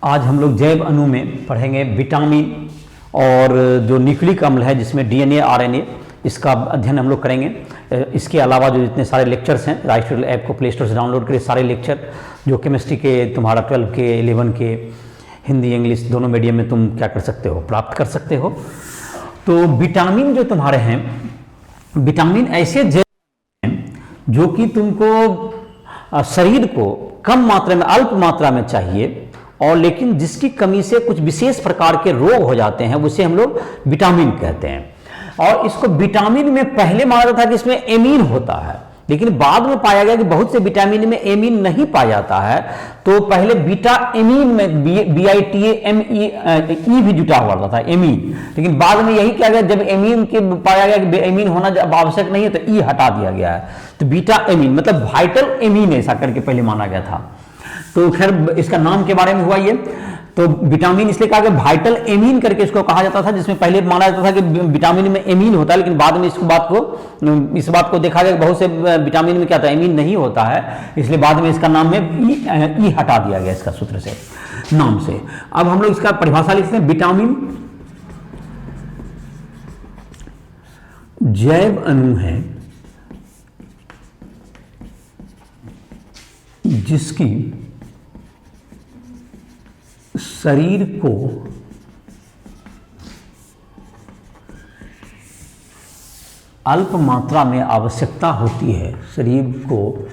आज हम लोग जैव अणु में पढ़ेंगे विटामिन और जो न्यूक्लिक अम्ल है जिसमें डीएनए आरएनए, इसका अध्ययन हम लोग करेंगे। इसके अलावा जो जितने सारे लेक्चर्स हैं, राइस्टोरियल ऐप को प्ले स्टोर से डाउनलोड करिए। सारे लेक्चर जो केमिस्ट्री के तुम्हारा 12 के 11 के हिंदी इंग्लिश दोनों मीडियम में तुम क्या कर सकते हो, प्राप्त कर सकते हो। तो विटामिन जो तुम्हारे हैं, विटामिन ऐसे जैव हैं जो कि तुमको शरीर को कम मात्रा में, अल्प मात्रा में चाहिए, और लेकिन जिसकी कमी से कुछ विशेष प्रकार के रोग हो जाते हैं, उसे हम लोग विटामिन कहते हैं। और इसको विटामिन में पहले माना जाता था कि इसमें एमीन होता है, लेकिन बाद में पाया गया कि बहुत से विटामिन में एमीन नहीं पाया जाता है। तो पहले बीटा एमीन में BITAME भी जुटा हुआ था, एमीन। लेकिन बाद में यही किया गया, जब एमीन के पाया गया कि एमीन होना जब आवश्यक नहीं है तो ई हटा दिया गया है। तो बीटा एमीन मतलब वाइटल एमीन ऐसा करके पहले माना गया था। तो खैर इसका नाम के बारे में हुआ ये। तो विटामिन इसलिए कहा गया वाइटल एमीन करके इसको कहा जाता था, जिसमें पहले माना जाता था कि विटामिन में एमीन होता है, लेकिन बाद में इस बात को देखा गया बहुत से विटामिन में क्या था, एमीन नहीं होता है, इसलिए बाद में इसका नाम में ई हटा दिया गया इसका सूत्र से, नाम से। अब हम लोग इसका परिभाषा लिखते हैं। विटामिन जैव अणु है जिसकी शरीर को अल्प मात्रा में आवश्यकता होती है, शरीर को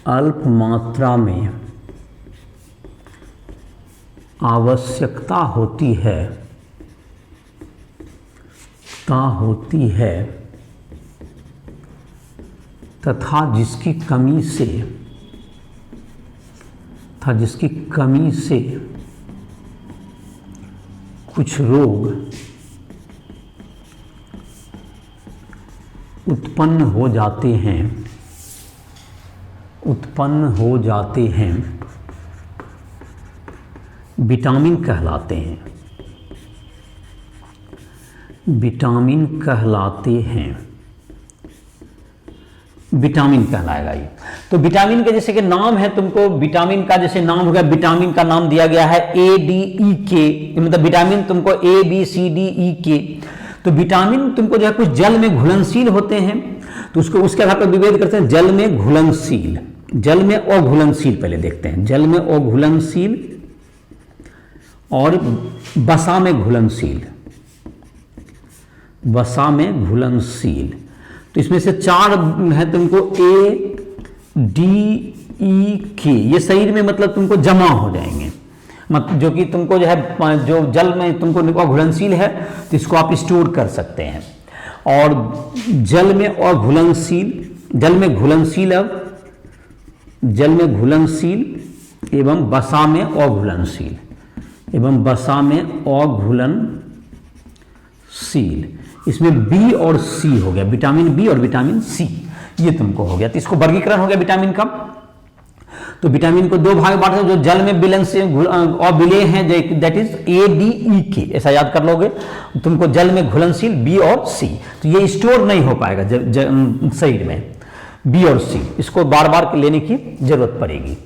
अल्प मात्रा में आवश्यकता होती है तथा जिसकी कमी से कुछ रोग उत्पन्न हो जाते हैं, विटामिन कहलाते हैं। विटामिन कहलाएगा ये। तो विटामिन के जैसे कि नाम है, तुमको विटामिन का जैसे नाम हो गया, विटामिन का नाम दिया गया है ADEK, मतलब विटामिन तुमको ABCDEK। तो विटामिन तुमको जो है कुछ जल में घुलनशील होते हैं, तो उसके आधार पर विभेद करते हैं। जल में अघुलनशील पहले देखते हैं। जल में अघुलनशील और वसा में घुलनशील। तो इसमें से 4 है तुमको ADEK, ये शरीर में मतलब तुमको जमा हो जाएंगे, जो कि तुमको जो है जो जल में तुमको घुलनशील है तो इसको आप स्टोर कर सकते हैं। और जल में घुलनशील एवं वसा में अघुलनशील। इसमें B और C हो गया, विटामिन B और विटामिन C, ये तुमको हो गया। तो इसको वर्गीकरण हो गया विटामिन का। तो विटामिन को 2 भाग में बांटते हैं, जो जल में विलय हैं, दैट इज ADEK, ऐसा याद कर लोगे। तुमको जल में घुलनशील B और C, तो ये स्टोर नहीं हो पाएगा शरीर में, B और C, इसको बार बार लेने की जरूरत पड़ेगी।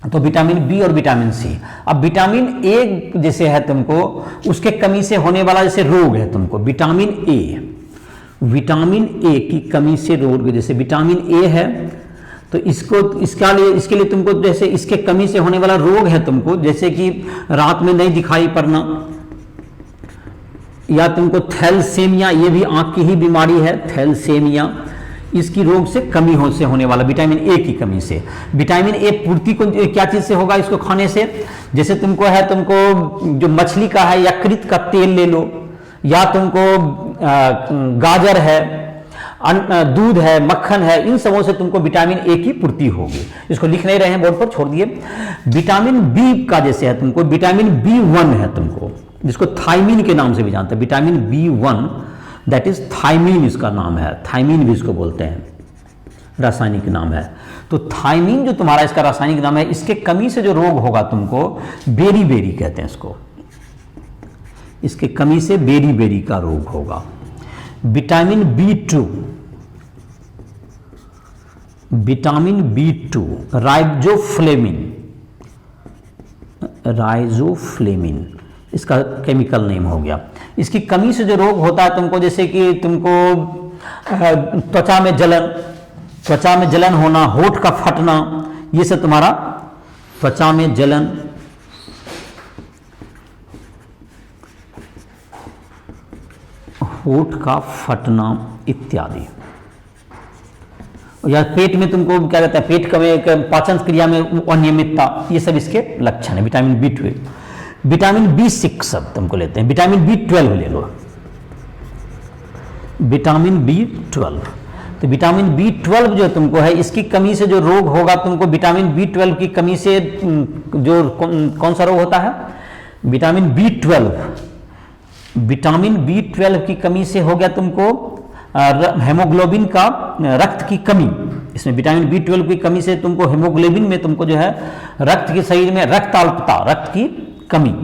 तो विटामिन B और विटामिन C। अब विटामिन A जैसे है तुमको, उसके कमी से होने वाला जैसे रोग है तुमको, विटामिन A की कमी से रोग, जैसे विटामिन A है तो इसके लिए तुमको जैसे इसके कमी से होने वाला रोग है तुमको, जैसे कि रात में नहीं दिखाई पड़ना, या तुमको थैलेसीमिया, ये भी आंख की ही बीमारी है, थैलेसीमिया, इसकी रोग से कमी से होने वाला विटामिन A की कमी से। विटामिन A पूर्ति को क्या चीज से होगा, इसको खाने से, जैसे तुमको जो मछली का है, यकृत का तेल ले लो, या तुमको गाजर है, दूध है, मक्खन है, इन सबों से तुमको विटामिन A की पूर्ति होगी। इसको लिख नहीं रहे हैं बोर्ड पर, छोड़ दिए। विटामिन B का जैसे है तुमको, विटामिन B1 है तुमको, जिसको थायमीन के नाम से भी जानते हैं, vitamin B1, that is thymine, इसका नाम है, थायमीन भी इसको बोलते हैं, रासायनिक नाम है। तो थायमीन जो तुम्हारा इसका रासायनिक नाम है, इसके कमी से जो रोग होगा तुमको, बेरी कहते हैं इसको, इसके कमी से बेरी का रोग होगा। Vitamin B2, vitamin B2 riboflavin, राइजोफ्लेविन इसका केमिकल नेम हो गया। इसकी कमी से जो रोग होता है तुमको, जैसे कि तुमको त्वचा में जलन होना, होठ का फटना, ये सब तुम्हारा त्वचा में जलन, होठ का फटना इत्यादि। या पेट में तुमको क्या कहते हैं, पेट में पाचन क्रिया में अनियमितता, ये सब इसके लक्षण है। विटामिन B12, विटामिन B6 अब तुमको लेते हैं, विटामिन B12 ले लो, विटामिन B12। तो विटामिन B12 जो तुमको है, इसकी कमी से जो रोग होगा तुमको, विटामिन B12 की कमी से जो कौन सा रोग होता है, विटामिन B12, विटामिन B12 की कमी से हो गया तुमको हेमोग्लोबिन का, रक्त की कमी। इसमें विटामिन B12 की कमी से तुमको हेमोग्लोबिन में तुमको जो है रक्त के शरीर में रक्ताल्पता, रक्त की कमी,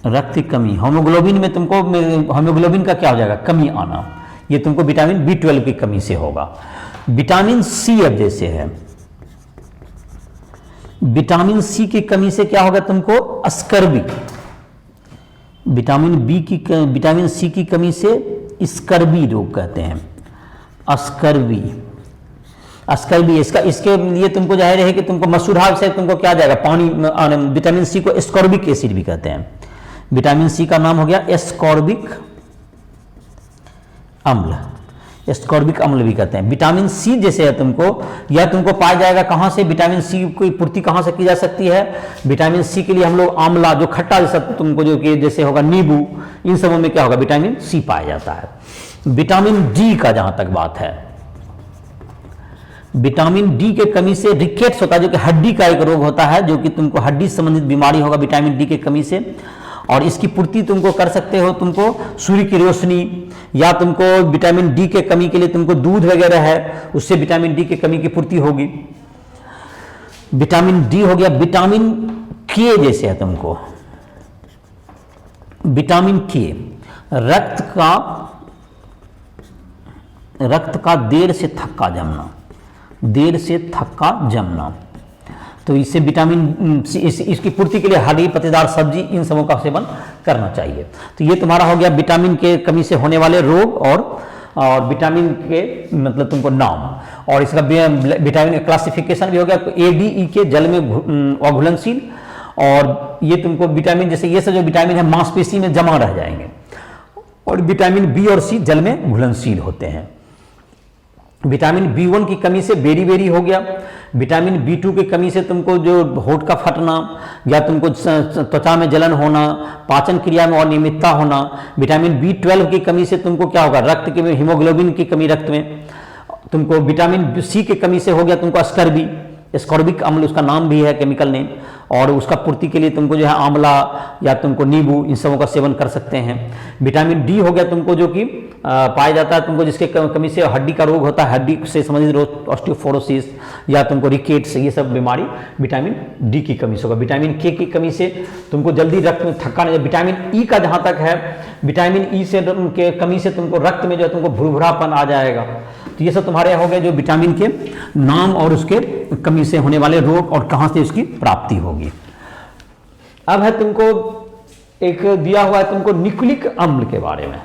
रक्त की कमी, हेमोग्लोबिन में तुमको, हेमोग्लोबिन का क्या हो जाएगा, कमी आना, ये तुमको विटामिन B12 की कमी से होगा। विटामिन C अब जैसे है, विटामिन C की कमी से क्या होगा तुमको, अस्कर्बिक, विटामिन C की कमी से स्कर्वी रोग कहते हैं, अस्कर्वी, इसके लिए तुमको जाहिर है कि तुमको मसूर से तुमको क्या जाएगा, पानी, विटामिन C को एस्कॉर्बिक एसिड भी कहते हैं, विटामिन C का नाम हो गया एस्कॉर्बिक अम्ल, एस्कॉर्बिक अम्ल भी कहते हैं। विटामिन C जैसे है तुमको, यह तुमको पाया जाएगा कहां से, विटामिन C की पूर्ति कहां से की जा सकती है, विटामिन C के लिए हम लोग आंवला, जो खट्टा जैसा तुमको जो कि जैसे होगा नींबू, इन सबों में क्या होगा, विटामिन C पाया जाता है। विटामिन D का जहां तक बात है, विटामिन D के कमी से रिकेट्स होता है, जो कि हड्डी का एक रोग होता है, जो कि तुमको हड्डी संबंधित बीमारी होगा विटामिन D के कमी से। और इसकी पूर्ति तुमको कर सकते हो तुमको सूर्य की रोशनी, या तुमको विटामिन D के कमी के लिए तुमको दूध वगैरह है, उससे विटामिन D की कमी की पूर्ति होगी। विटामिन D हो गया। विटामिन K जैसे है तुमको, विटामिन K रक्त का देर से थक्का जमना, तो इससे विटामिन C, इसकी पूर्ति के लिए हरी पत्तेदार सब्जी, इन सबों का सेवन करना चाहिए। तो ये तुम्हारा हो गया विटामिन के कमी से होने वाले रोग और विटामिन के मतलब तुमको नाम, और इसका विटामिन का क्लासिफिकेशन भी हो गया ADE के, जल में अघुलनशील, और ये तुमको विटामिन जैसे ये सब जो विटामिन है मांसपेशी में जमा रह जाएंगे, और विटामिन B और C जल में घुलनशील होते हैं। विटामिन B1 की कमी से बेरी हो गया। विटामिन B2 की कमी से तुमको जो होठ का फटना, या तुमको त्वचा में जलन होना, पाचन क्रिया में अनियमितता होना। विटामिन B12 की कमी से तुमको क्या होगा, रक्त के में हीमोग्लोबिन की कमी रक्त में। तुमको विटामिन C की कमी से हो गया तुमको अस्कर्बी, एस्कॉर्बिक अम्ल उसका नाम भी है, केमिकल नेम, और उसका पूर्ति के लिए तुमको जो है आंवला या तुमको नींबू, इन सबों का सेवन कर सकते हैं। विटामिन D हो गया तुमको जो कि पाया जाता है तुमको जिसके कमी से हड्डी का रोग होता है, हड्डी से संबंधित रोग, ऑस्टियोपोरोसिस या तुमको रिकेट्स, ये सब बीमारी विटामिन D की कमी से होगा। विटामिन K की कमी से तुमको जल्दी रक्त में थक्का नहीं। विटामिन E का जहाँ तक है, विटामिन E से के कमी से तुमको रक्त में जो है तुमको भुरभुरापन आ जाएगा। तो ये सब तुम्हारे हो गए जो विटामिन के नाम और उसके कमी से होने वाले रोग और कहाँ से उसकी प्राप्ति होगी। अब है तुमको एक दिया हुआ है तुमको न्यूक्लिक अम्ल के बारे में।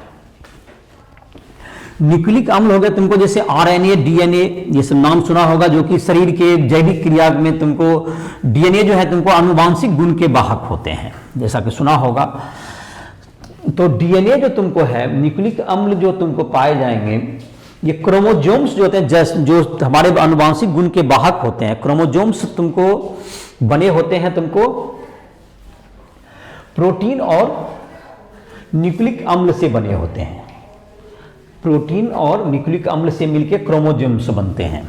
न्यूक्लिक अम्ल हो गया तुमको जैसे RNA, DNA, ये सब नाम सुना होगा, जो कि शरीर के जैविक क्रिया में तुमको DNA जो है तुमको आनुवांशिक गुण के वाहक होते हैं, जैसा कि सुना होगा। तो DNA जो तुमको है, न्यूक्लिक अम्ल जो तुमको पाए जाएंगे, ये क्रोमोजोम्स जो होते हैं, जो हमारे आनुवांशिक गुण के वाहक होते हैं। क्रोमोजोम्स तुमको बने होते हैं तुमको प्रोटीन और न्यूक्लिक अम्ल से बने होते हैं। प्रोटीन और न्यूक्लिक अम्ल से मिलकर क्रोमोजोम्स बनते हैं।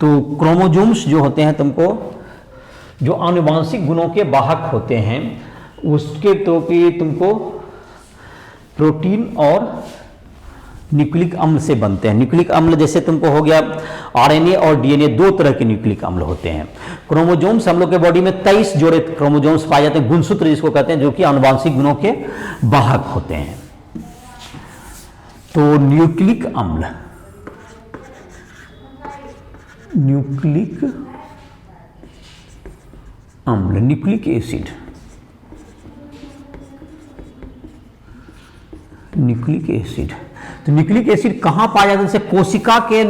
तो क्रोमोजोम्स जो होते हैं तुमको जो आनुवांशिक गुणों के वाहक होते हैं, उसके तो कि तुमको प्रोटीन और न्यूक्लिक अम्ल से बनते हैं। न्यूक्लिक अम्ल जैसे तुमको हो गया RNA और DNA, दो तरह के न्यूक्लिक अम्ल होते हैं। क्रोमोजोम्स हम लोग के बॉडी में 23 जोड़े क्रोमोजोम्स पाए जाते हैं, गुणसूत्र जिसको कहते हैं, जो कि आनुवांशिक गुणों के वाहक होते हैं। तो न्यूक्लिक अम्ल न्यूक्लिक अम्ल, न्यूक्लिक एसिड, न्यूक्लिक एसिड। तो न्यूक्लिक एसिड कहां पाया जाता है? जैसे कोशिका के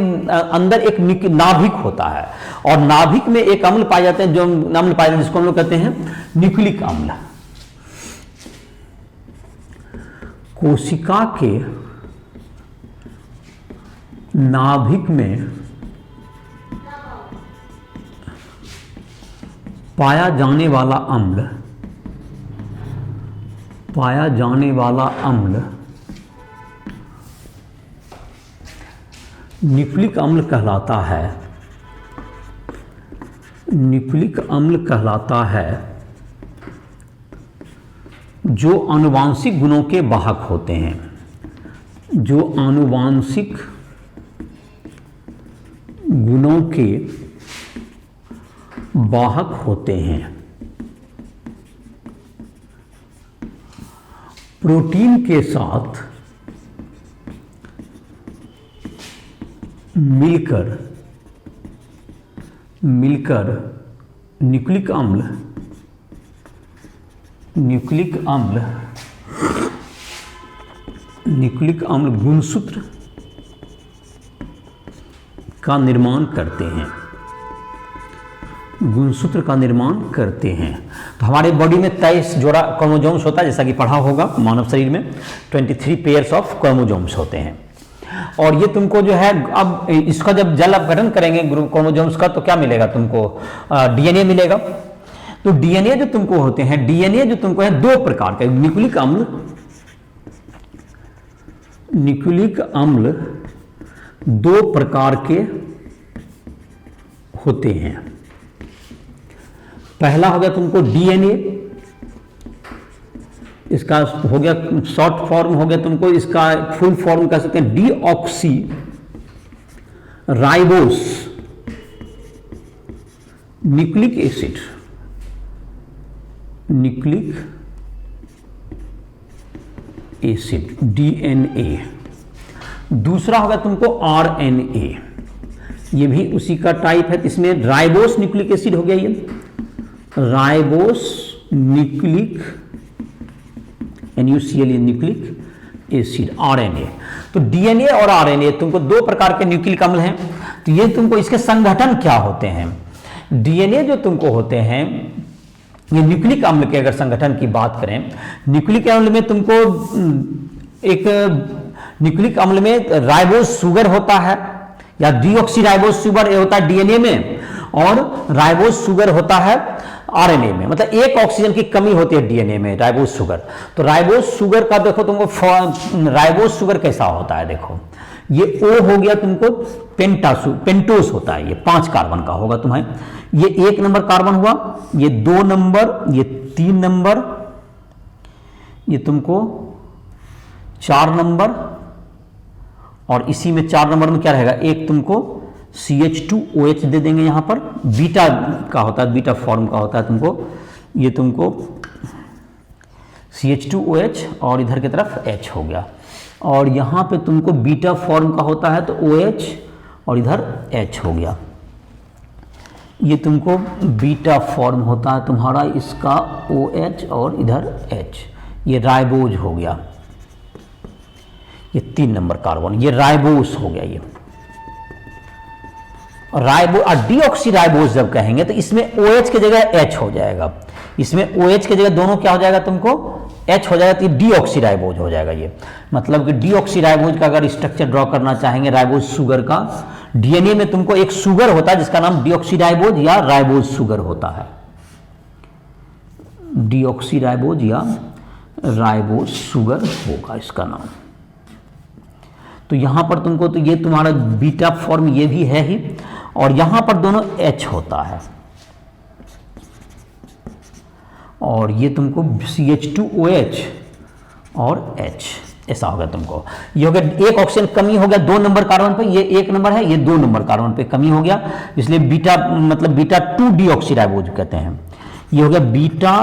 अंदर एक नाभिक होता है और नाभिक में एक अम्ल पाया जाता है, जो अम्ल पाया जाता है जिसको हम लोग कहते हैं न्यूक्लिक अम्ल। कोशिका के नाभिक में पाया जाने वाला अम्ल, पाया जाने वाला अम्ल न्यूक्लिक अम्ल कहलाता है, न्यूक्लिक अम्ल कहलाता है, जो आनुवांशिक गुणों के वाहक होते हैं, जो आनुवांशिक गुणों के वाहक होते हैं। प्रोटीन के साथ मिलकर न्यूक्लिक अम्ल, न्यूक्लिक अम्ल गुणसूत्र का निर्माण करते हैं, गुणसूत्र का निर्माण करते हैं। तो हमारे बॉडी में 23 जोड़ा क्रोमोसोम्स होता है, जैसा कि पढ़ा होगा। मानव शरीर में 23 पेयर्स ऑफ क्रोमोसोम्स होते हैं। और ये तुमको जो है, अब इसका जब जल अपघटन करेंगे ग्रुप क्रोमोसोम्स का, तो क्या मिलेगा तुमको? डीएनए मिलेगा। तो डीएनए जो तुमको होते हैं, डीएनए जो तुमको है दो प्रकार के, न्यूक्लिक अम्ल दो प्रकार के होते हैं। पहला हो गया तुमको डीएनए, इसका हो गया शॉर्ट फॉर्म, हो गया तुमको इसका फुल फॉर्म कह सकते हैं deoxy ribose nucleic acid, nucleic acid DNA. दूसरा होगा तुमको आरएनए, ये भी उसी का टाइप है। इसमें राइबोस न्यूक्लिक एसिड हो गया, ये ribose nucleic NuCl nucleic acid RNA. तो डीएनए और आरएनए तुमको दो प्रकार के न्यूक्लिक अम्ल हैं। तो ये तुमको इसके संगठन क्या होते हैं? डीएनए जो तुमको होते हैं, ये न्यूक्लिक अम्ल के अगर संगठन की बात करें, न्यूक्लिक अम्ल में तुमको एक न्यूक्लिक अम्ल में राइबोस शुगर होता है, या डीऑक्सीराइबोस शुगर होता है डीएनए में, और राइबोस शुगर होता है आरएनए में। मतलब एक ऑक्सीजन की कमी होती है डीएनए में, राइबोस शुगर। तो राइबोस शुगर का देखो तुमको, राइबोस शुगर कैसा होता है, देखो ये O हो गया तुमको पेंटोस होता है, ये 5 कार्बन का होगा तुम्हें। ये 1 नंबर कार्बन हुआ, ये 2 नंबर, ये 3 नंबर, ये तुमको 4 नंबर, और इसी में 4 नंबर में क्या रहेगा, एक तुमको CH2OH दे देंगे। यहां पर बीटा का होता है, बीटा फॉर्म का होता है तुमको, ये तुमको CH2OH और इधर की तरफ H हो गया, और यहां पे तुमको बीटा फॉर्म का होता है तो OH और इधर H हो गया। ये तुमको बीटा फॉर्म होता है तुम्हारा इसका OH और इधर H, ये राइबोज हो गया, ये 3 नंबर कार्बन, ये राइबोस हो गया। ये राइबो और डीऑक्सीराइबोस जब कहेंगे तो इसमें OH की जगह H हो जाएगा, इसमें OH की जगह दोनों क्या हो जाएगा तुमको H हो जाएगा, तो डीऑक्सीराइबोज हो जाएगा। ये मतलब कि डीऑक्सीराइबोज का अगर स्ट्रक्चर ड्रॉ करना चाहेंगे राइबोज शुगर का, डीएनए में तुमको एक शुगर होता है जिसका नाम डीऑक्सीराइबोज या राइबोज शुगर होता है, डीऑक्सीराइबोज या राइबोज शुगर होगा इसका नाम। तो यहां पर तुमको, तो ये तुम्हारा बीटा फॉर्म ये भी है ही, और यहां पर दोनों H होता है, और ये तुमको CH2OH और H ऐसा होगा तुमको। ये हो गया, एक ऑक्सीजन कमी हो गया 2 नंबर कार्बन पे, ये 1 नंबर है, ये 2 नंबर कार्बन पे कमी हो गया, इसलिए बीटा मतलब बीटा 2 डीऑक्सीराइबोज कहते हैं। ये हो गया बीटा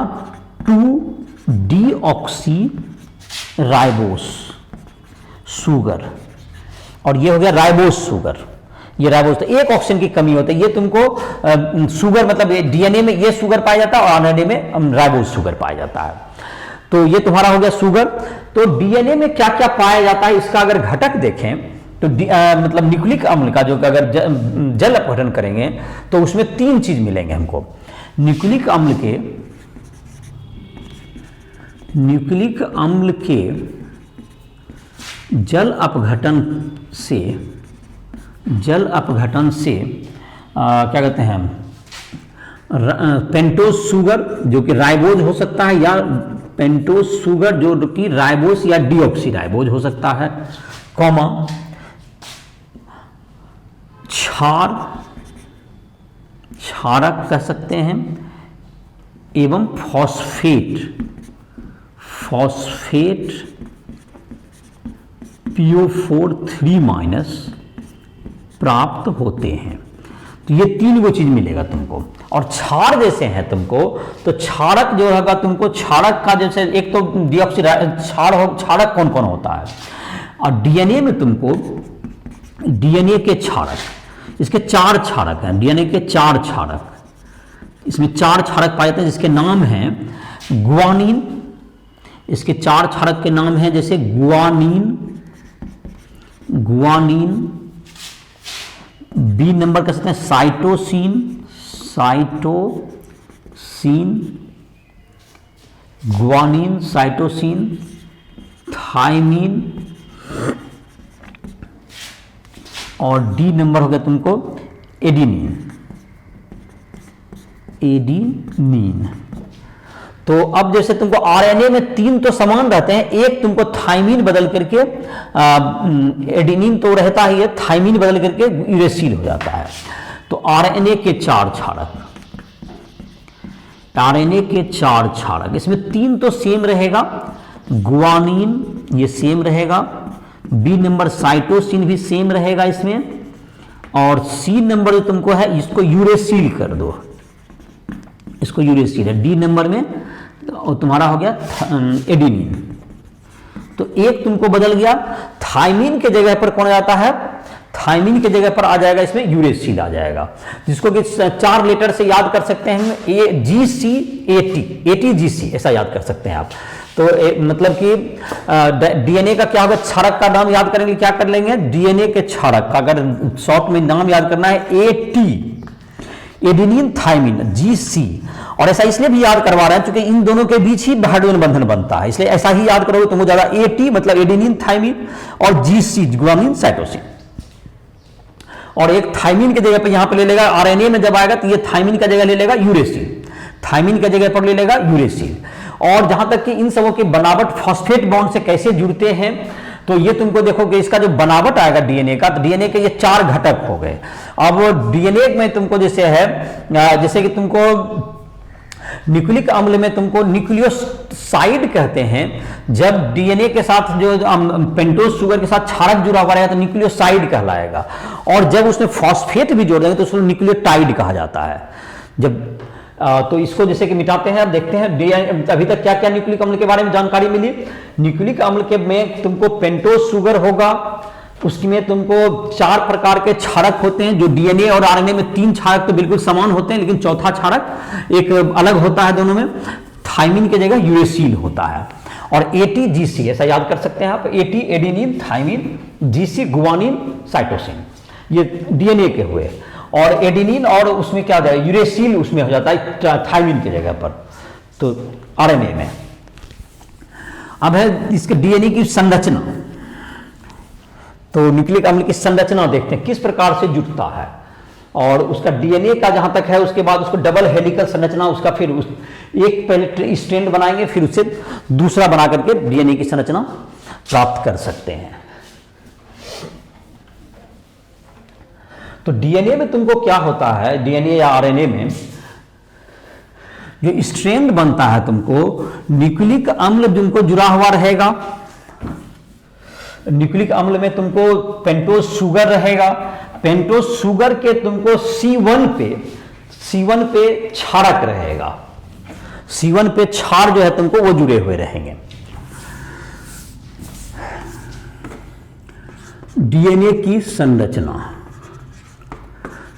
2 डीऑक्सीराइबोस शुगर, और ये हो गया राइबोस शुगर, ये राइबोज, तो एक ऑक्सीजन की कमी होती है। ये तुमको शुगर मतलब डीएनए में ये शुगर पाया जाता है और आरएनए में राइबोज शुगर पाया जाता है। तो ये तुम्हारा हो गया शुगर। तो डीएनए में क्या क्या पाया जाता है इसका अगर घटक देखें तो मतलब न्यूक्लिक अम्ल का जो अगर जल अपघटन करेंगे तो उसमें 3 चीज मिलेंगे हमको। न्यूक्लिक अम्ल के जल अपघटन से क्या कहते हैं पेंटोज शुगर जो कि राइबोज हो सकता है, या पेंटोज शुगर जो कि राइबोज या डीऑक्सी राइबोज हो सकता है, कॉमा क्षारक कह सकते हैं, एवं फॉस्फेट PO4 3- प्राप्त होते हैं। तो ये 3 वो चीज मिलेगा तुमको। और क्षार जैसे हैं तुमको, तो क्षारक जो होगा तुमको, क्षारक का जैसे एक तो डीऑक्सी क्षारक कौन कौन होता है, और डीएनए में तुमको डीएनए के क्षारक, इसके 4 क्षारक हैं, डीएनए के 4 क्षारक, इसमें 4 क्षारक पाए जाते हैं जिसके नाम हैं गुआनिन। इसके 4 क्षारक के नाम हैं जैसे गुआनिन, बी नंबर कह सकते हैं साइटोसिन, थाइमिन, और डी नंबर हो गया तुमको एडिनिन। तो अब जैसे तुमको आरएनए में 3 तो समान रहते हैं, एक तुमको थाइमिन बदल करके एडिनिन तो रहता ही है, थाइमिन बदल करके यूरेसिल हो जाता है। तो आरएनए के 4 क्षारक, इसमें 3 तो सेम रहेगा, गुआनिन ये सेम रहेगा, बी नंबर साइटोसिन भी सेम रहेगा इसमें, और सी नंबर जो तुमको है इसको यूरेसिल कर दो, इसको यूरेसिल है डी नंबर में, और तुम्हारा हो गया एडिनिन। तो एक तुमको बदल गया, थाइमिन के जगह पर कौन आ जाता है, थाइमिन के जगह पर आ जाएगा इसमें यूरेसिल आ जाएगा, जिसको कि 4 लेटर से याद कर सकते हैं हम, ATGC ऐसा याद कर सकते हैं आप। तो मतलब कि डीएनए का क्या होगा, क्षारक का नाम याद करेंगे, क्या कर लेंगे, डीएनए के क्षारक का अगर शॉर्ट में नाम याद करना है AT, एडिनिन थाइमिन, GC। और ऐसा इसलिए भी याद करवा रहे हैं क्योंकि इन दोनों के बीच ही हाइड्रोजन बंधन बनता है, इसलिए ऐसा ही याद करोगे तुमको ज्यादा। AT मतलब एडिनिन थाइमिन, और GC गुआनिन साइटोसिन। और एक थाइमिन की जगह पर यहां पर ले लेगा, आरएनए में जब आएगा तो ये थाइमिन का जगह ले लेगा यूरेसिल, थाइमिन की जगह पर ले लेगा यूरेसिल। और जहां तक कि इन सबों की बनावट फॉस्फेट बॉन्ड से कैसे जुड़ते हैं, तो ये तुमको देखोगे इसका जो बनावट आएगा डीएनए का, तो डीएनए के ये 4 घटक हो गए। अब डीएनए में तुमको जैसे है, जैसे कि तुमको न्यूक्लिक अम्ल में तुमको न्यूक्लियोसाइड कहते हैं, जब डीएनए के साथ जो पेंटोज शुगर के साथ क्षारक जुड़ा हुआ रहेगा तो न्यूक्लियोसाइड कहलाएगा, और जब उसमें फॉस्फेट भी जोड़ देंगे तो उसको न्यूक्लियोटाइड कहा जाता है। जब तो इसको जैसे कि मिटाते हैं, अब देखते हैं अभी तक क्या क्या न्यूक्लिक अम्ल के बारे में जानकारी मिली। न्यूक्लिक अम्ल के में तुमको पेंटोज शुगर होगा, उसमें तुमको 4 प्रकार के क्षारक होते हैं, जो डीएनए और आरएनए में 3 क्षारक तो बिल्कुल समान होते हैं, लेकिन चौथा क्षारक एक अलग होता है दोनों में, थाइमिन की जगह यूरेसिल होता है। और ATGC ऐसा याद कर सकते हैं आप, AT adenine thymine, GC guanine cytosine, ये डीएनए के हुए, और एडिनिन और उसमें क्या हो जाएगा, यूरेसिल उसमें हो जाता है थाइमिन की जगह पर, तो आरएनए में। अब है इसके डीएनए की संरचना, तो न्यूक्लिक अम्ल की संरचना देखते हैं किस प्रकार से जुटता है, और उसका डीएनए का जहां तक है, उसके बाद उसको डबल हेलिकल संरचना, उसका फिर एक पहले स्ट्रैंड बनाएंगे, फिर उससे दूसरा बना करके डीएनए की संरचना प्राप्त कर सकते हैं। तो डीएनए में तुमको क्या होता है, डीएनए या आरएनए में जो स्ट्रैंड बनता है तुमको, न्यूक्लिक अम्ल तुमको जुड़ा हुआ रहेगा, न्यूक्लिक अम्ल में तुमको पेंटोज शुगर रहेगा, पेंटोज शुगर के तुमको C1 पे क्षारक रहेगा, C1 पे क्षार जो है तुमको वो जुड़े हुए रहेंगे। डीएनए की संरचना,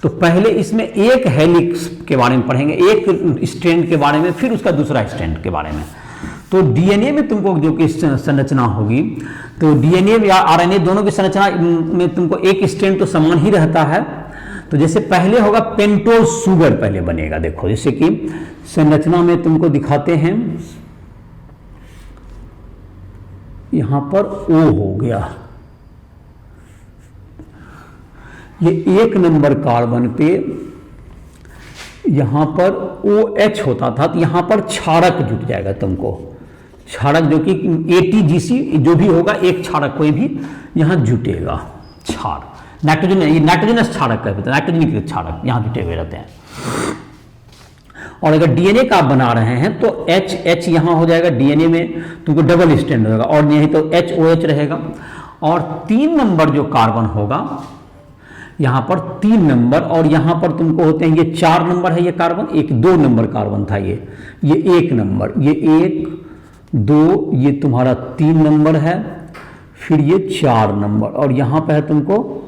तो पहले इसमें एक हेलिक्स के बारे में पढ़ेंगे, एक स्ट्रैंड के बारे में, फिर उसका दूसरा स्ट्रैंड के बारे में। तो डीएनए में तुमको जो कि संरचना होगी, तो डीएनए या आरएनए दोनों की संरचना में तुमको एक स्ट्रैंड तो समान ही रहता है। तो जैसे पहले होगा पेंटोज शुगर पहले बनेगा, देखो जैसे कि संरचना में तुमको दिखाते हैं, यहां पर ओ हो गया, ये 1 नंबर कार्बन पे यहां पर OH होता था, तो यहां पर क्षारक जुट जाएगा तुमको, क्षारक जो कि ATGC जो भी होगा, एक क्षारक कोई भी यहां जुटेगा, क्षार नाइट्रोजन, ये नाइट्रोजनस क्षारक कहते हैं, नाइट्रोजन क्षारक यहां जुटे हुए रहते हैं। और अगर डीएनए का आप बना रहे हैं तो H यहां हो जाएगा, डीएनए में तुमको डबल स्ट्रैंड होगा, और नहीं तो HOH रहेगा। और 3 नंबर जो कार्बन होगा यहां पर 3 नंबर, और यहां पर तुमको होते हैं, ये 4 नंबर है ये कार्बन, एक 2 नंबर कार्बन था ये 1 नंबर, ये 1 2, ये तुम्हारा 3 नंबर है, फिर ये 4 नंबर, और यहां पर है तुमको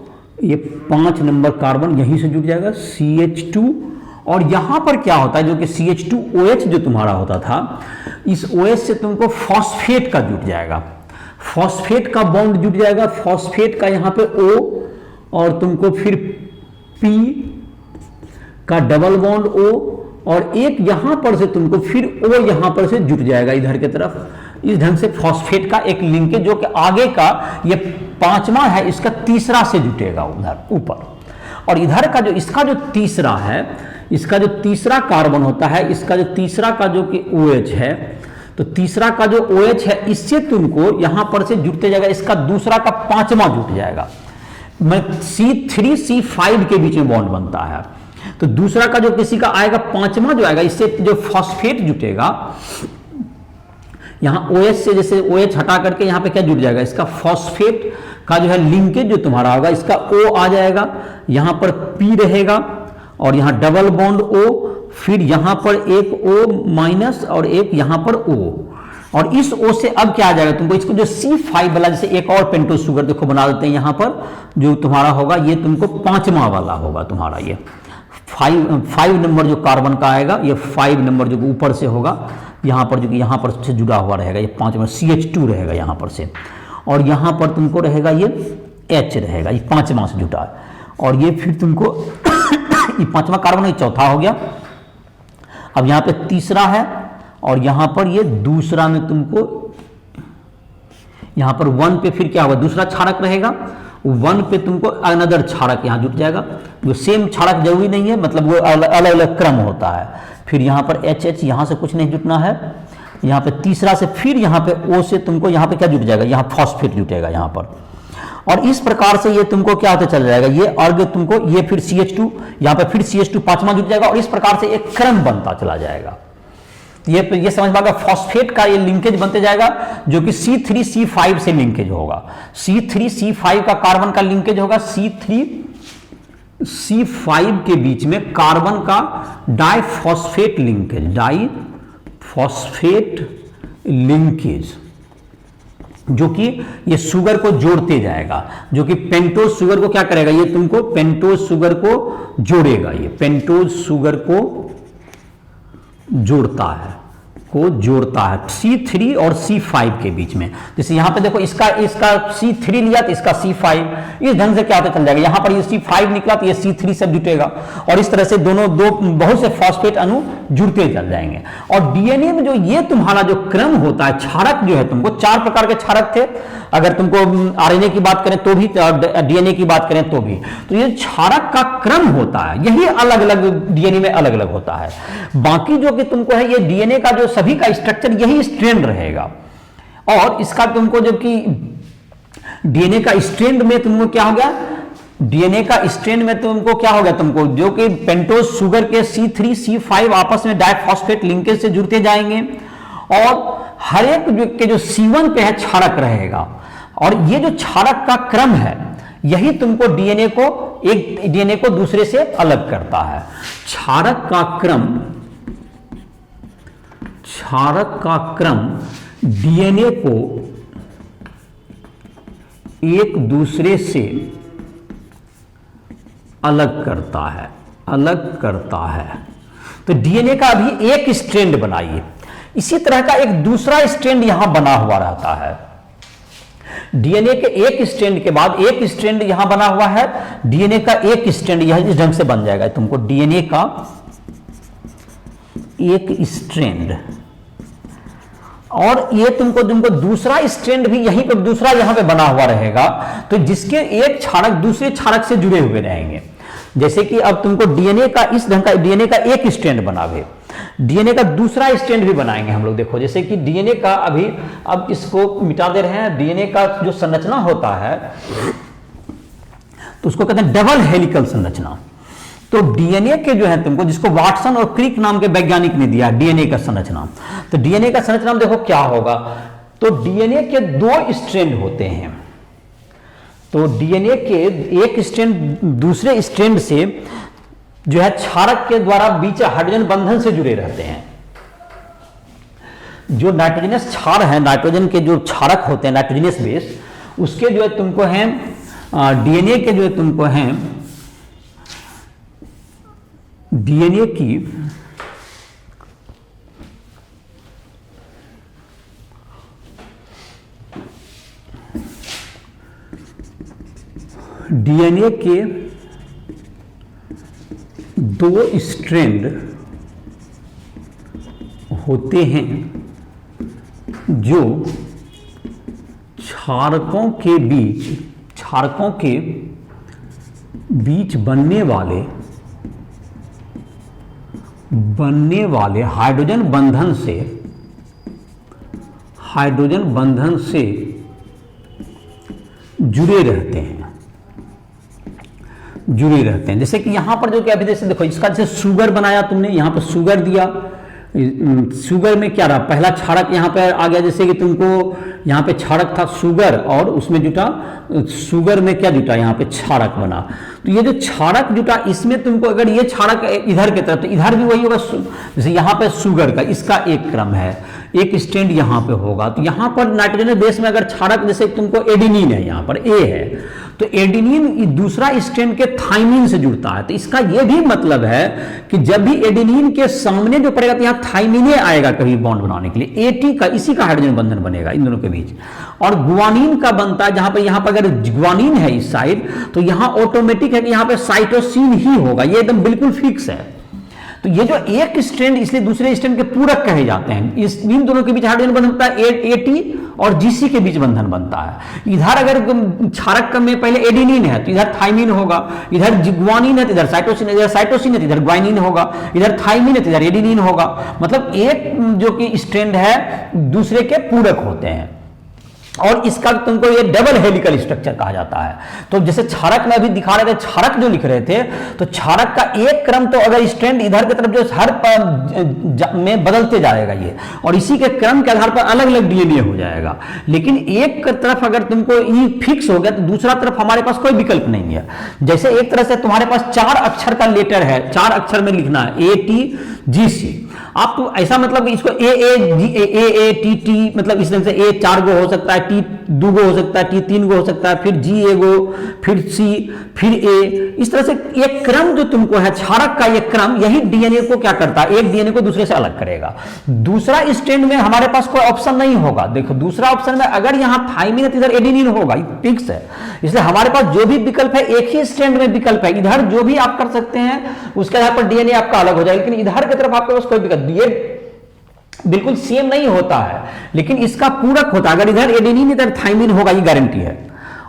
ये 5 नंबर कार्बन, यहीं से जुट जाएगा CH2। और यहां पर क्या होता है, जो कि CH2OH जो तुम्हारा होता था, इस OH से तुमको फॉस्फेट का जुट जाएगा, फॉस्फेट का बॉन्ड जुट जाएगा, फॉस्फेट का यहां पे O, और तुमको फिर P का डबल बॉन्ड O, और एक यहां पर से तुमको फिर O यहां पर से जुट जाएगा इधर की तरफ। इस ढंग से फॉस्फेट का एक लिंकेज, जो कि आगे का ये 5वां है, इसका तीसरा से जुटेगा उधर ऊपर। और इधर का जो इसका जो तीसरा है, इसका जो तीसरा कार्बन होता है, इसका जो तीसरा का जो कि OH है, तो तीसरा का जो OH है, इससे तुमको यहां पर से जुटते जाएगा, इसका दूसरा का 5वां जुट जाएगा, C3 C5 के बीच में बॉन्ड बनता है। तो दूसरा का जो किसी का आएगा 5वां जो आएगा, इससे जो फॉस्फेट जुटेगा, यहां OH से जैसे OH हटा करके यहां पे क्या जुट जाएगा, इसका फॉस्फेट का जो है लिंकेज जो तुम्हारा होगा, इसका O आ जाएगा, यहां पर P रहेगा, और यहां डबल बॉन्ड O, फिर यहां पर एक O माइनस और एक यहां पर O, और इस O से अब क्या आ जाएगा तुमको, इसको जो C5 वाला, जैसे एक और पेंटोज शुगर देखो बना देते हैं, यहां पर जो तुम्हारा होगा ये तुमको 5वां वाला होगा तुम्हारा, ये 5 नंबर जो कार्बन का आएगा, ये 5 नंबर जो ऊपर से होगा, यहां पर जो कि यहां पर से जुड़ा हुआ रहेगा, ये 5वां CH2 रहेगा यहां पर से, और यहां पर तुमको रहेगा ये H रहेगा, ये 5वां से जुटा है, और ये फिर तुमको ये 5वां कार्बन, ये चौथा हो गया। अब यहां पे तीसरा है, और यहां पर ये दूसरा में तुमको यहां पर 1 पे फिर क्या होगा, दूसरा क्षारक रहेगा, 1 पे तुमको अनदर क्षारक यहां जुट जाएगा, जो सेम क्षारक जरूरी नहीं है, मतलब वो अलग अलग क्रम होता है। फिर यहां पर HH, यहां से कुछ नहीं जुटना है, यहां पे तीसरा से फिर यहां पे O से तुमको यहां पे क्या जुट जाएगा, यहां फॉस्फेट जुटेगा यहां पर, और इस प्रकार से ये तुमको क्या होता चल जाएगा, ये अर्घ तुमको, ये फिर CH2, यहां पे फिर CH2 5वां जुट जाएगा, और इस प्रकार से एक क्रम बनता चला जाएगा। ये समझ पाएगा, फॉस्फेट का ये लिंकेज बनते जाएगा, जो कि C3 C5 से लिंकेज होगा, C3 C5 का कार्बन का लिंकेज होगा, C3 C5 के बीच में कार्बन का डाइफॉस्फेट लिंकेज, डाइफॉस्फेट लिंकेज, जो कि ये शुगर को जोड़ते जाएगा, जो कि पेंटोज शुगर को क्या करेगा, ये तुमको पेंटोज शुगर को जोड़ेगा, ये पेंटोज शुगर को जोड़ता है, C3 और C5 के बीच में। जैसे यहां पे देखो, इसका C3 लिया तो इसका C5, इस ढंग से क्या होता चल जाएगा, यहां पर ये C5 निकला तो ये C3 से जुटेगा, और इस तरह से दोनों बहुत से फॉस्फेट अणु जुड़ते चल जाएंगे। और डीएनए में जो ये तुम्हारा जो क्रम होता है, क्षारक जो है, तुमको 4 प्रकार के क्षारक थे, अगर तुमको आरएनए की बात करें तो भी, डीएनए की बात करें तो भी, तो ये क्षारक का क्रम होता है, यही अलग अलग डीएनए में अलग अलग होता है। बाकी जो कि तुमको है, ये डीएनए का जो सभी का स्ट्रक्चर यही स्ट्रैंड रहेगा, और इसका तुमको जब कि डीएनए का स्ट्रैंड में तुमको क्या हो गया, डीएनए का स्ट्रैंड में तुमको क्या हो गया, तुमको जो कि पेंटोज शुगर के C3 C5 आपस में डाइफॉस्फेट लिंकेज से जुड़ते जाएंगे, और हर एक के जो C1 पे है क्षारक रहेगा, और ये जो क्षारक का क्रम है, यही तुमको डीएनए को, एक डीएनए को दूसरे से अलग करता है। क्षारक का क्रम डीएनए को एक दूसरे से अलग करता है, अलग करता है। तो डीएनए का अभी एक स्ट्रैंड बनाइए, इसी तरह का एक दूसरा स्ट्रैंड यहां बना हुआ रहता है। डीएनए के एक स्ट्रैंड के बाद एक स्ट्रैंड यहां बना हुआ है, डीएनए का एक स्ट्रैंड यह इस ढंग से बन जाएगा तुमको, डीएनए का एक स्ट्रैंड, और ये तुमको दूसरा स्ट्रैंड भी यहीं पर दूसरा यहां पे बना हुआ रहेगा, तो जिसके एक क्षारक दूसरे क्षारक से जुड़े हुए रहेंगे। जैसे कि अब तुमको डीएनए का इस ढंग का डीएनए का एक स्ट्रैंड बनावे, डीएनए का दूसरा स्ट्रैंड भी बनाएंगे हम लोग। देखो जैसे कि डीएनए का अभी, अब इसको मिटा दे रहे हैं, डीएनए का जो संरचना होता है तो उसको कहते हैं डबल हेलिकल संरचना। तो डीएनए के जो है तुमको, जिसको वाटसन और क्रिक नाम के वैज्ञानिक ने दिया डीएनए का संरचना, तो डीएनए का संरचना में देखो क्या होगा। तो डीएनए के दो स्ट्रैंड होते हैं, तो डीएनए के एक स्ट्रैंड दूसरे स्ट्रैंड से जो है क्षारक के द्वारा बीच हाइड्रोजन बंधन से जुड़े रहते हैं। जो नाइट्रोजनस क्षार है, नाइट्रोजन के जो क्षारक होते हैं नाइट्रोजनस बेस, उसके जो है तुमको हैं डीएनए के जो है तुमको हैं डीएनए की डीएनए के दो स्ट्रैंड होते हैं जो क्षारकों के बीच बनने वाले हाइड्रोजन बंधन से जुड़े रहते हैं। जैसे कि यहां पर जो कि अभी जैसे देखो, इसका जैसे शुगर बनाया तुमने, यहां पर शुगर दिया, शुगर में क्या रहा, पहला क्षारक यहां पर आ गया। जैसे कि तुमको यहां पे क्षारक था शुगर, और उसमें जुटा शुगर में क्या जुटा, यहां पे क्षारक बना। तो ये जो क्षारक जुटा, इसमें तुमको अगर ये क्षारक इधर की तरफ, तो इधर भी वही होगा। जैसे यहां पे शुगर का इसका एक क्रम है, एक स्टैंड यहां पे होगा। तो यहां पर नाइट्रोजन बेस में अगर क्षारक, जैसे तुमको एडेनिन है, यहां पर ए है, तो एडेनिन दूसरा स्ट्रैंड के थाइमिन से जुड़ता है। तो इसका यह भी मतलब है कि जब भी एडेनिन के सामने जो पड़ेगा, तो यहां थाइमिन आएगा कभी बॉन्ड बनाने के लिए, एटी का इसी का हाइड्रोजन बंधन बनेगा इन दोनों के बीच। और गुआनिन का बनता है, जहां पर अगर गुआनिन है इस साइड, तो यहां ऑटोमेटिक है कि यहां पे साइटोसिन ही होगा, ये एकदम बिल्कुल फिक्स है। तो ये जो एक स्ट्रैंड, इसलिए दूसरे स्ट्रैंड के पूरक कहे जाते हैं। इन दोनों के बीच हाइड्रोजन बंधन बनता है, एटी और जीसी के बीच बंधन बनता है। इधर अगर क्षारक में पहले एडेनिन है, तो इधर थाइमिन होगा, इधर गुआनिन है तो इधर साइटोसिन, इधर साइटोसिन है तो इधर ग्वाइनिन होगा, इधर थाइमिन है तो इधर एडेनिन होगा। मतलब एक जो कि स्ट्रैंड है दूसरे के पूरक होते हैं, और इसका तुमको ये डबल हेलिकल स्ट्रक्चर कहा जाता है। तो जैसे क्षारक में अभी दिखा रहे थे, क्षारक जो लिख रहे थे, तो क्षारक का एक क्रम, तो अगर स्ट्रैंड इधर की तरफ जो हर में बदलते जाएगा ये, और इसी के क्रम के आधार पर अलग अलग डीएनए हो जाएगा। लेकिन एक तरफ अगर तुमको ये फिक्स हो गया, तो दूसरा तरफ हमारे पास कोई विकल्प नहीं है। जैसे एक तरह से तुम्हारे पास 4 अक्षर का लेटर है, 4 अक्षर में लिखना है, ATGC। आप तो ऐसा मतलब इसको AATT, मतलब इस तरह से A 4 गो हो सकता है, T 2 गो हो सकता है, T 3 गो हो सकता है, फिर G 1 गो, फिर C, फिर A। इस तरह से एक क्रम जो तुमको है, क्षारक का एक क्रम, यही डीएनए को क्या करता है, एक डीएनए को दूसरे से अलग करेगा। दूसरा स्ट्रैंड में हमारे पास कोई ऑप्शन नहीं होगा। देखो दूसरा ऑप्शन में अगर यहां थाइमिन है तो इधर एडेनिन होगा, फिक्स है। इसलिए हमारे पास जो भी विकल्प है, एक ही स्ट्रैंड में विकल्प है, इधर जो भी आप कर सकते हैं उसके आधार पर डीएनए आपका अलग हो जाएगा। लेकिन इधर की तरफ आपके पास कोई विकल्प, ये बिल्कुल सेम नहीं होता है, लेकिन इसका पूरक होता है। अगर इधर एडेनिन इधर थाइमिन होगा, ये गारंटी है।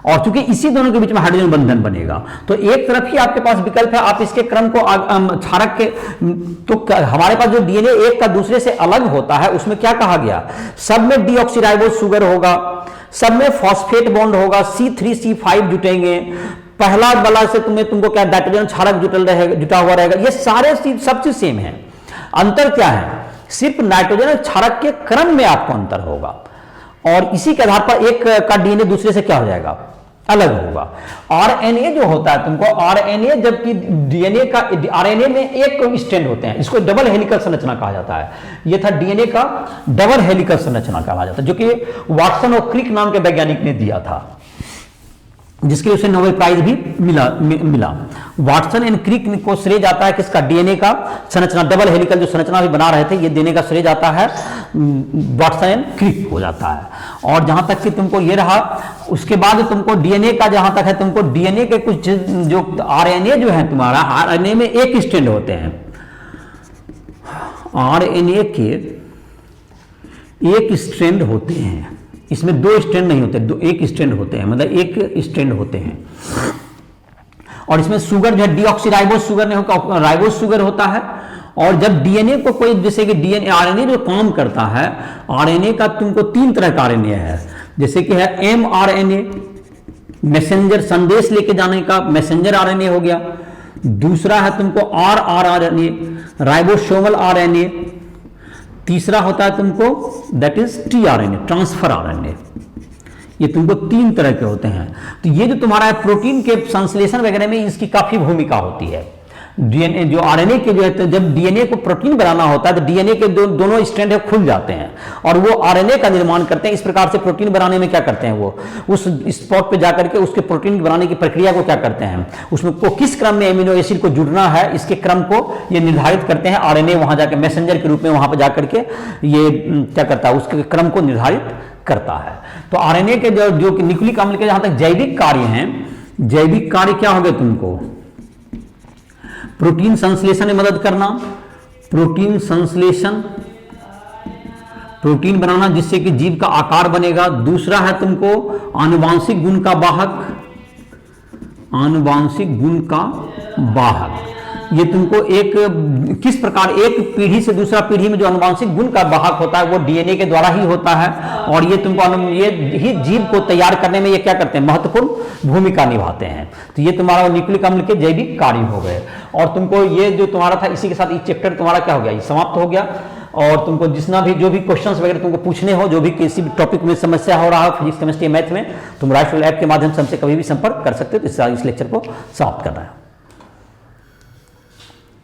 और चूंकि इसी दोनों के बीच में हाइड्रोजन बंधन बनेगा, तो एक तरफ ही आपके पास विकल्प है। आप इसके क्रम को क्षारक के, तो हमारे पास जो डीएनए एक का दूसरे से अलग होता है, उसमें क्या कहा गया, सब में डीऑक्सीराइबोज शुगर होगा, सब में फॉस्फेट बॉन्ड होगा, C3C5 जुटेंगे। पहला वाला से तुमको क्या नाइट्रोजन क्षारक जुटा हुआ रहेगा। ये सारे सब चीज सेम है। अंतर क्या है, सिर्फ नाइट्रोजन क्षारक के क्रम में आपको अंतर होगा, और इसी के आधार पर एक का डीएनए दूसरे से क्या हो जाएगा, अलग होगा। आरएनए जो होता है तुमको, आरएनए जबकि डीएनए का, आरएनए में एक स्ट्रैंड होते हैं, इसको डबल हेलिकल संरचना कहा जाता है। यह था डीएनए का डबल हेलिकल संरचना कहा जाता है, जो कि वाटसन और क्रिक नाम के वैज्ञानिक ने दिया था। जिसके लिए उसे नोबेल प्राइज भी मिला। वाटसन एंड क्रिक को श्रेय जाता है किसका, डीएनए का संरचना, डबल हेलिकल जो संरचना भी बना रहे थे, ये देने का श्रेय जाता है वाटसन एंड क्रिक हो जाता है। और जहां तक कि तुमको ये रहा, उसके बाद तुमको डीएनए का जहां तक है, तुमको डीएनए के कुछ जो आरएनए जो है तुम्हारा, आरएनए में एक स्ट्रैंड होते हैं, आरएनए के एक स्ट्रैंड होते हैं, इसमें दो स्ट्रैंड नहीं होते, एक स्ट्रैंड होते हैं, मतलब एक स्ट्रैंड होते हैं। और इसमें शुगर जो है डीऑक्सीराइबोस शुगर नहीं होता, राइबोस शुगर होता है। और जब डीएनए को कोई, जैसे कि डीएनए आरएनए जो काम करता है, आरएनए का तुमको 3 तरह का आरएनए है, जैसे कि है एमआरएनए, मैसेंजर संदेश लेके जाने का मैसेंजर आरएनए हो गया। दूसरा है तुमको आरआरएनए, राइबोसोमल आरएनए। तीसरा होता है तुमको that is tRNA, transfer RNA. ये तुमको 3 तरह के होते हैं। तो ये जो तुम्हारा प्रोटीन के संश्लेषण वगैरह में इसकी काफी भूमिका होती है। डीएनए जो आरएनए के जो है, तो जब डीएनए को प्रोटीन बनाना होता है तो डीएनए के दोनों स्ट्रैंड है खुल जाते हैं और वो आरएनए का निर्माण करते हैं। इस प्रकार से प्रोटीन बनाने में क्या करते हैं, वो उस स्पॉट पे जाकर के उसके प्रोटीन बनाने की प्रक्रिया को क्या करते हैं, उसमें को किस क्रम में एमिनो एसिड को जुड़ना है, इसके क्रम को ये निर्धारित करते हैं। आरएनए वहां जाकर मैसेंजर के रूप में वहां पर जाकर के ये क्या करता है, उसके क्रम को निर्धारित करता है। तो आरएनए के जो न्यूक्लिक अम्ल के जहां तक जैविक कार्य हैं, जैविक कार्य क्या हो गए तुमको, प्रोटीन संश्लेषण में मदद करना, प्रोटीन संश्लेषण, प्रोटीन बनाना जिससे कि जीव का आकार बनेगा। दूसरा है तुमको आनुवांशिक गुण का वाहक, आनुवांशिक गुण का वाहक। ये तुमको एक किस प्रकार एक पीढ़ी से दूसरा पीढ़ी में जो आनुवांशिक गुण का वाहक होता है वो डीएनए के द्वारा ही होता है। और ये तुमको ये ही जीव को तैयार करने में ये क्या करते हैं, महत्वपूर्ण भूमिका निभाते हैं। तो ये तुम्हारा न्यूक्लिक अम्ल के जैविक कार्य हो गए। और तुमको ये जो तुम्हारा था, इसी के साथ ये चैप्टर तुम्हारा क्या हो गया, ये समाप्त हो गया। और तुमको जितना भी जो भी क्वेश्चंस वगैरह तुमको पूछने हो, जो भी किसी भी टॉपिक में समस्या हो रहा हो फिजिक्स केमिस्ट्री मैथ में, तुम राइफल ऐप के माध्यम से हमसे कभी भी संपर्क कर सकते हो। तो इस लेक्चर को समाप्त करना है।